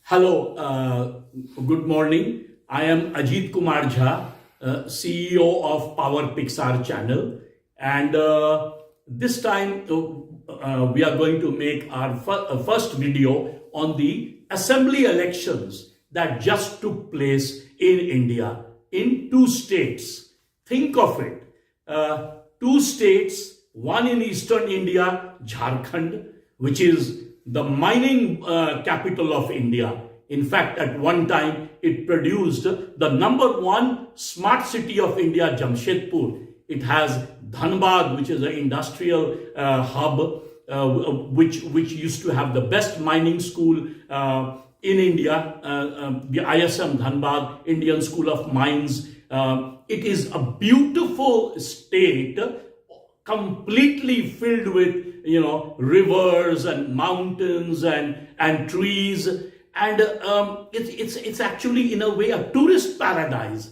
Hello, good morning. I am Ajit Kumar Jha, CEO of Power Pixar channel, and this time we are going to make our first video on the assembly elections that just took place in India in two states. Think of it, two states, one in eastern India, Jharkhand, which is the mining capital of India. In fact, at one time, it produced the #1 smart city of India, Jamshedpur. It has Dhanbad, which is an industrial hub, which used to have the best mining school in India, the ISM Dhanbad, Indian School of Mines. It is a beautiful state, completely filled with rivers and mountains and trees, and it's actually in a way a tourist paradise.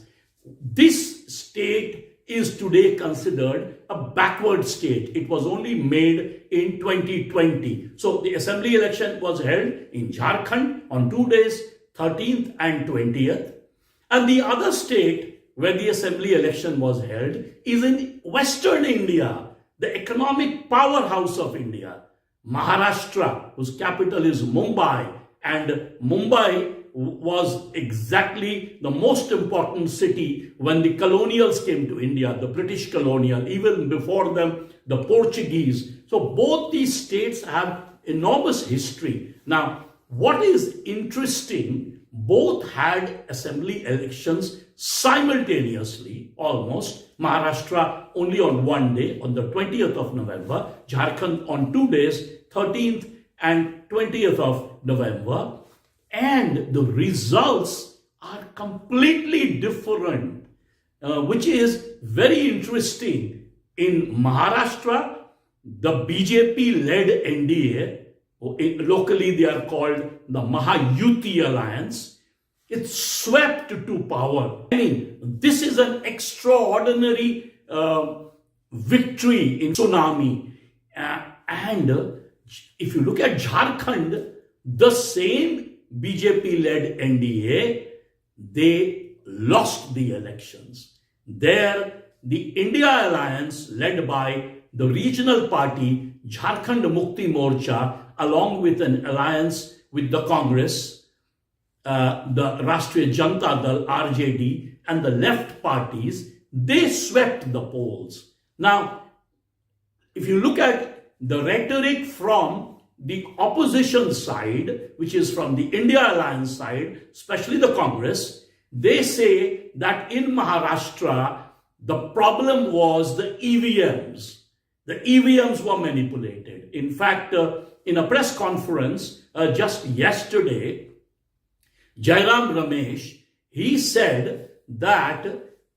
This state is today considered a backward state. It was only made in 2020. So the assembly election was held in Jharkhand on 2 days, 13th and 20th, and the other state where the assembly election was held is in Western India, the economic powerhouse of India, Maharashtra, whose capital is Mumbai. And Mumbai was exactly the most important city when the colonials came to India, the British colonial, even before them, the Portuguese. So both these states have enormous history. Now, what is interesting, both had assembly elections simultaneously, almost. Maharashtra only on 1 day, on the 20th of November, Jharkhand on 2 days, 13th and 20th of November, and the results are completely different, which is very interesting. In Maharashtra, the BJP-led NDA, locally they are called the Mahayuti Alliance, it swept to power. I mean, this is an extraordinary victory in tsunami. And if you look at Jharkhand, the same BJP-led NDA, they lost the elections. There, the India Alliance, led by the regional party Jharkhand Mukti Morcha, along with an alliance with the Congress, the Rashtriya Janata Dal, RJD, and the left parties, they swept the polls. Now, if you look at the rhetoric from the opposition side, which is from the India Alliance side, especially the Congress, they say that in Maharashtra, the problem was the EVMs. The EVMs were manipulated. In fact, in a press conference just yesterday, Jairam Ramesh, he said that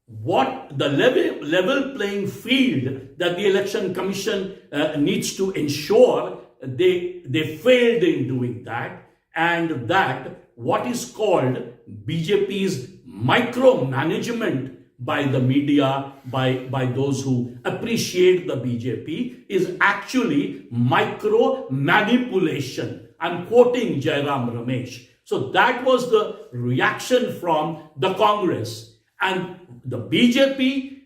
what the level playing field that the Election Commission needs to ensure, they failed in doing that, and that what is called BJP's micromanagement by the media, by those who appreciate the BJP, is actually micro manipulation. I'm quoting Jairam Ramesh. So that was the reaction from the Congress. And the BJP,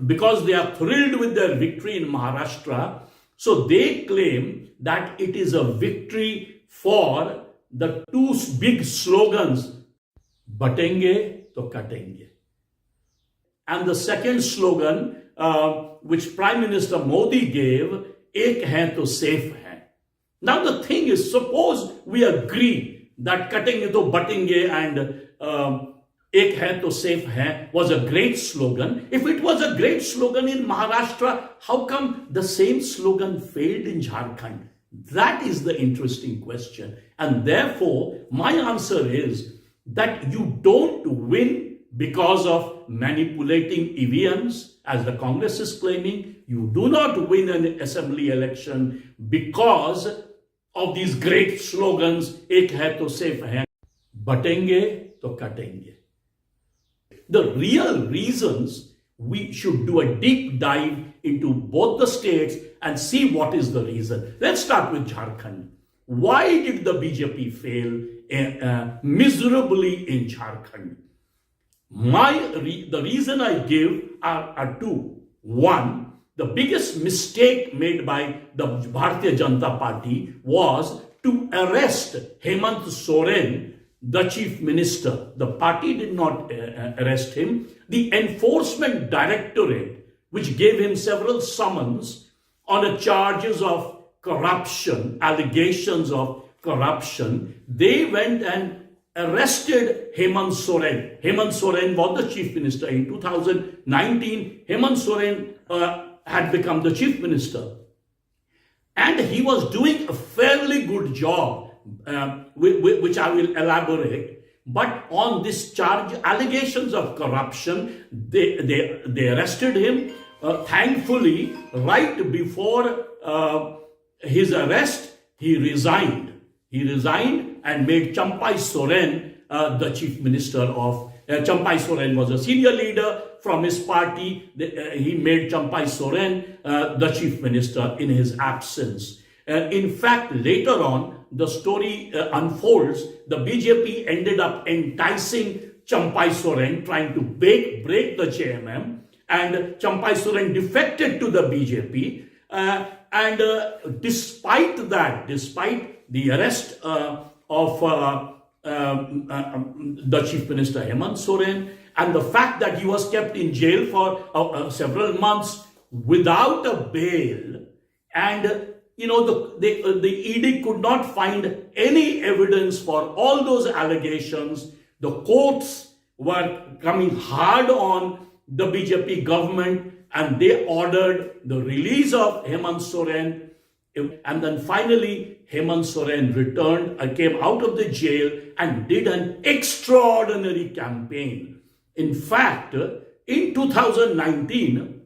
because they are thrilled with their victory in Maharashtra, so they claim that it is a victory for the two big slogans, Batenge to Katenge. And the second slogan, which Prime Minister Modi gave, Ek hai to safe hai. Now the thing is, suppose we agree that Katenge to Batenge and Ek hai to safe hai was a great slogan. If it was a great slogan in Maharashtra, how come the same slogan failed in Jharkhand? That is the interesting question. And therefore, my answer is that you don't win because of manipulating EVMs, as the Congress is claiming. You do not win an assembly election because of these great slogans, Ek hai to safe hai, Batenge to Katenge. The real reasons we should do a deep dive into both the states and see what is the reason. Let's start with Jharkhand. Why did the BJP fail miserably in Jharkhand? The reason I give are two. One, the biggest mistake made by the Bharatiya Janata Party was to arrest Hemant Soren, the chief minister. The party did not arrest him. The enforcement directorate, which gave him several summons on charges of corruption, allegations of corruption, they went and arrested Hemant Soren. Hemant Soren was the chief minister. In 2019, Hemant Soren had become the chief minister. And he was doing a fairly good job, which I will elaborate. But on this charge, allegations of corruption, they arrested him. Thankfully, right before his arrest, he resigned. He resigned and made Champai Soren the chief minister of. Champai Soren was a senior leader from his party. He made Champai Soren the chief minister in his absence. In fact, later on, the story unfolds. The BJP ended up enticing Champai Soren, trying to break the JMM, and Champai Soren defected to the BJP. Despite that, despite the arrest of the chief minister Hemant Soren, and the fact that he was kept in jail for several months without a bail, and the ED could not find any evidence for all those allegations. The courts were coming hard on the BJP government, and they ordered the release of Hemant Soren. And then finally, Hemant Soren returned and came out of the jail and did an extraordinary campaign. In fact, in 2019,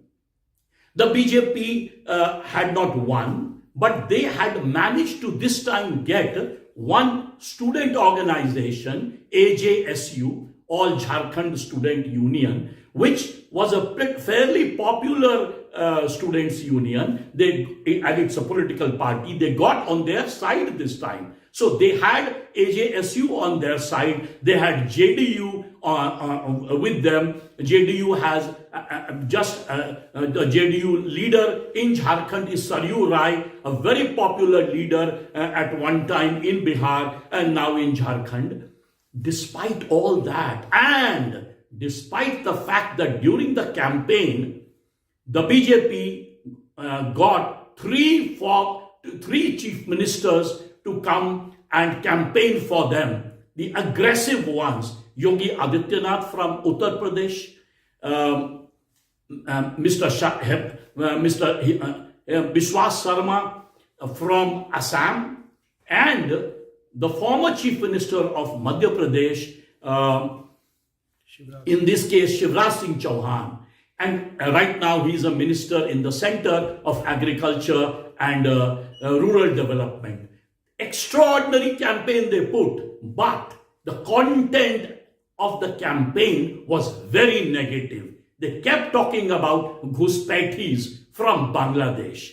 the BJP had not won, but they had managed to this time get one student organization, AJSU, All Jharkhand Student Union, which was a fairly popular students' union. And it's a political party. They got on their side this time. So they had AJSU on their side. They had JDU with them. JDU has the JDU leader in Jharkhand is Saryu Rai, a very popular leader at one time in Bihar and now in Jharkhand. Despite all that, and despite the fact that during the campaign, the BJP got three chief ministers to come and campaign for them. The aggressive ones, Yogi Adityanath from Uttar Pradesh, Mr. Bishwas Sarma from Assam, and the former chief minister of Madhya Pradesh, in this case Shivraj Singh Chauhan. And right now he is a minister in the Center of Agriculture and Rural Development. Extraordinary campaign they put, but the content of the campaign was very negative. They kept talking about Ghuspaitis from Bangladesh.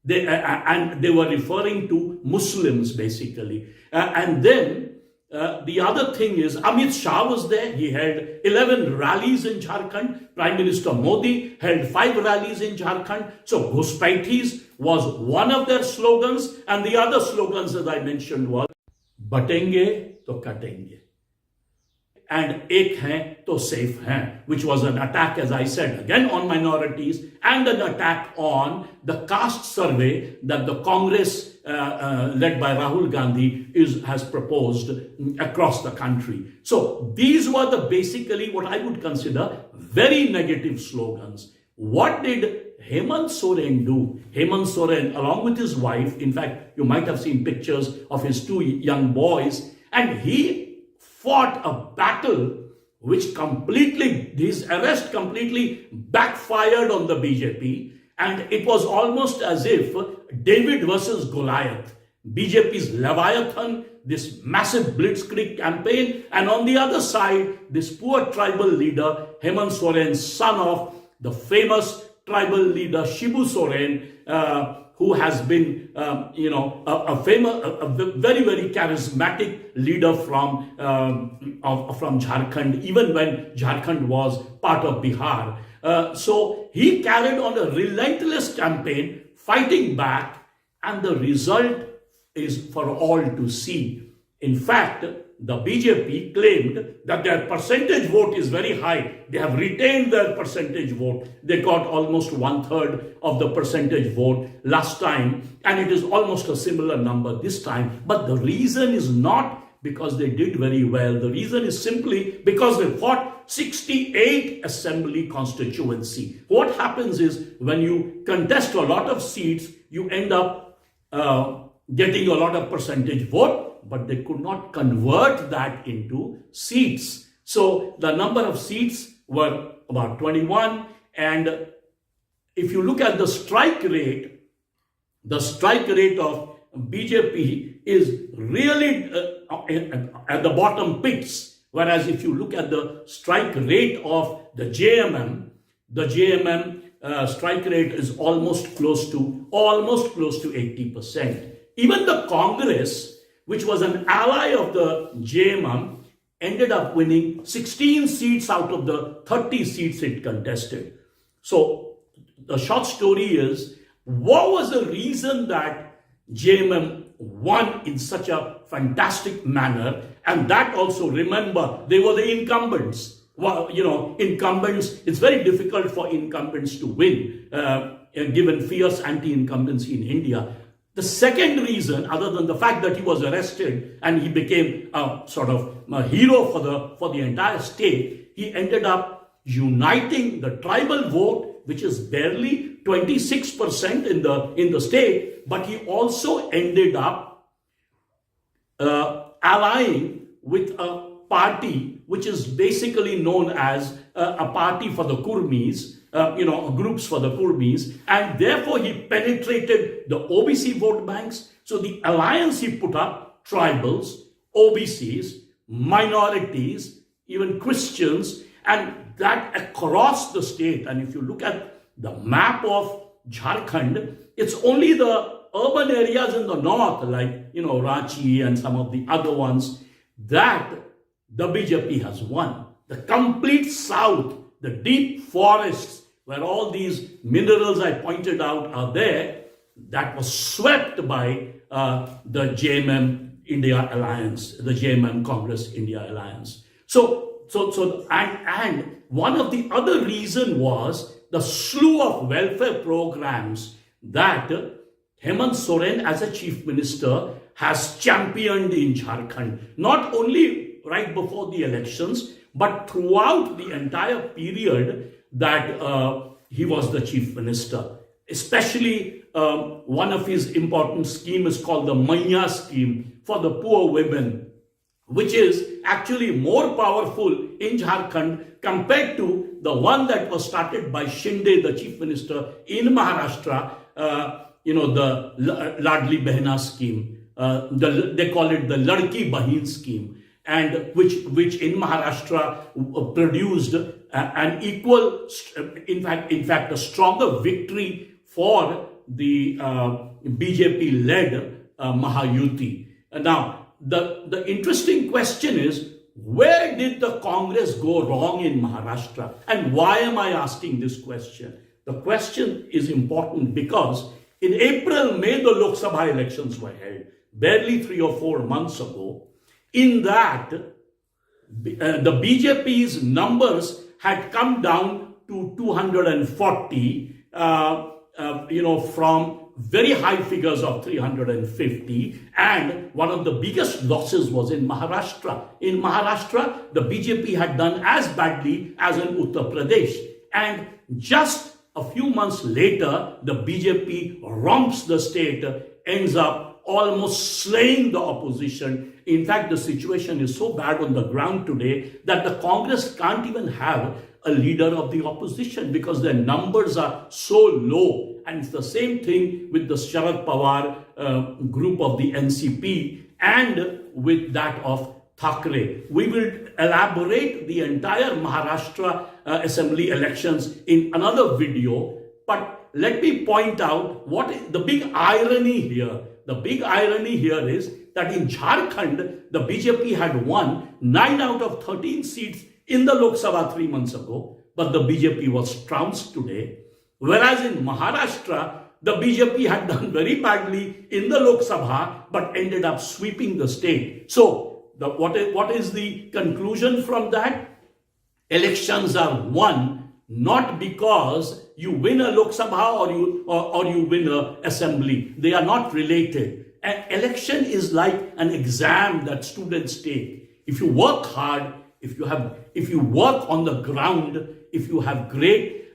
And they were referring to Muslims basically. And then the other thing is, Amit Shah was there. He held 11 rallies in Jharkhand. Prime Minister Modi held 5 rallies in Jharkhand. So Ghuspaitis was one of their slogans. And the other slogans, as I mentioned, was Batenge to Katenge. And Ek Hain to Safe Hain, which was an attack, as I said, again on minorities, and an attack on the caste survey that the Congress led by Rahul Gandhi has proposed across the country. So these were the basically what I would consider very negative slogans. What did Hemant Soren do? Hemant Soren, along with his wife, in fact, you might have seen pictures of his 2 young boys, and he fought a battle which his arrest completely backfired on the BJP, and it was almost as if David versus Goliath. BJP's Leviathan, this massive blitzkrieg campaign, and on the other side, this poor tribal leader, Hemant Soren's son of the famous tribal leader Shibu Soren, who has been, a very, very charismatic leader from Jharkhand, even when Jharkhand was part of Bihar. So he carried on a relentless campaign, fighting back, and the result is for all to see. In fact, the BJP claimed that their percentage vote is very high. They have retained their percentage vote. They got almost 1/3 of the percentage vote last time, and it is almost a similar number this time. But the reason is not because they did very well. The reason is simply because they fought 68 assembly constituency. What happens is when you contest a lot of seats, you end up getting a lot of percentage vote, but they could not convert that into seats. So the number of seats were about 21. And if you look at the strike rate of BJP is really at the bottom pits. Whereas if you look at the strike rate of the JMM strike rate is almost close to 80%. Even the Congress, which was an ally of the JMM, ended up winning 16 seats out of the 30 seats it contested. So the short story is, what was the reason that JMM won in such a fantastic manner? And that also, remember, they were the incumbents. Well, incumbents, it's very difficult for incumbents to win, given fierce anti-incumbency in India. The second reason, other than the fact that he was arrested and he became a sort of a hero for the entire state, he ended up uniting the tribal vote, which is barely 26% in the state, but he also ended up allying with a party which is basically known as a party for the Kurmis, groups for the Kurmis, and therefore he penetrated the OBC vote banks. So the alliance he put up, tribals, OBCs, minorities, even Christians, and that across the state. And if you look at the map of Jharkhand, it's only the urban areas in the north, like, Ranchi and some of the other ones, that the BJP has won. The complete south, the deep forests, where all these minerals I pointed out are there, that was swept by the JMM India Alliance, the JMM Congress India Alliance. And one of the other reason was the slew of welfare programs that Hemant Soren as a chief minister has championed in Jharkhand, not only right before the elections, but throughout the entire period that he was the chief minister. Especially one of his important schemes is called the Maiya scheme for the poor women, which is actually more powerful in Jharkhand compared to the one that was started by Shinde, the chief minister in Maharashtra, the Ladli Behna scheme. They call it the Ladki Bahin scheme, and which in Maharashtra produced an equal, in fact, a stronger victory for the BJP-led Mahayuti. Now, the interesting question is, where did the Congress go wrong in Maharashtra? And why am I asking this question? The question is important because in April, May, the Lok Sabha elections were held, barely 3 or 4 months ago. In that, the BJP's numbers had come down to 240, from very high figures of 350, and one of the biggest losses was in Maharashtra. In Maharashtra, the BJP had done as badly as in Uttar Pradesh, and just a few months later, the BJP romps the state, ends up almost slaying the opposition. In fact, the situation is so bad on the ground today that the Congress can't even have a leader of the opposition because their numbers are so low. And it's the same thing with the Sharad Pawar group of the NCP and with that of Thackeray. We will elaborate the entire Maharashtra assembly elections in another video. But let me point out what is the big irony here. The big irony here is that in Jharkhand, the BJP had won 9 out of 13 seats in the Lok Sabha 3 months ago, but the BJP was trounced today. Whereas in Maharashtra, the BJP had done very badly in the Lok Sabha, but ended up sweeping the state. So, what is the conclusion from that? Elections are won not because you win a Lok Sabha or you win an assembly. They are not related. An election is like an exam that students take. If you work hard, if you work on the ground, if you have great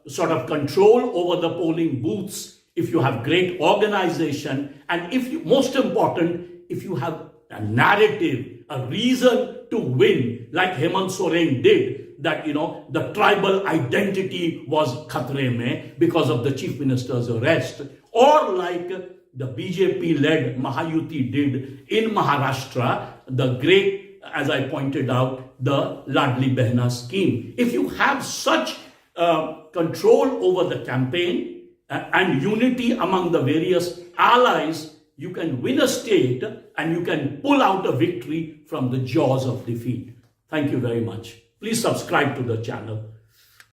sort of control over the polling booths, if you have great organization, and most important, if you have a narrative, a reason to win, like Hemant Soren did, that the tribal identity was khatre mein because of the chief minister's arrest, or like the BJP-led Mahayuti did in Maharashtra, the great, as I pointed out, the Ladli Behna scheme. If you have such control over the campaign and unity among the various allies, you can win a state and you can pull out a victory from the jaws of defeat. Thank you very much. Please subscribe to the channel.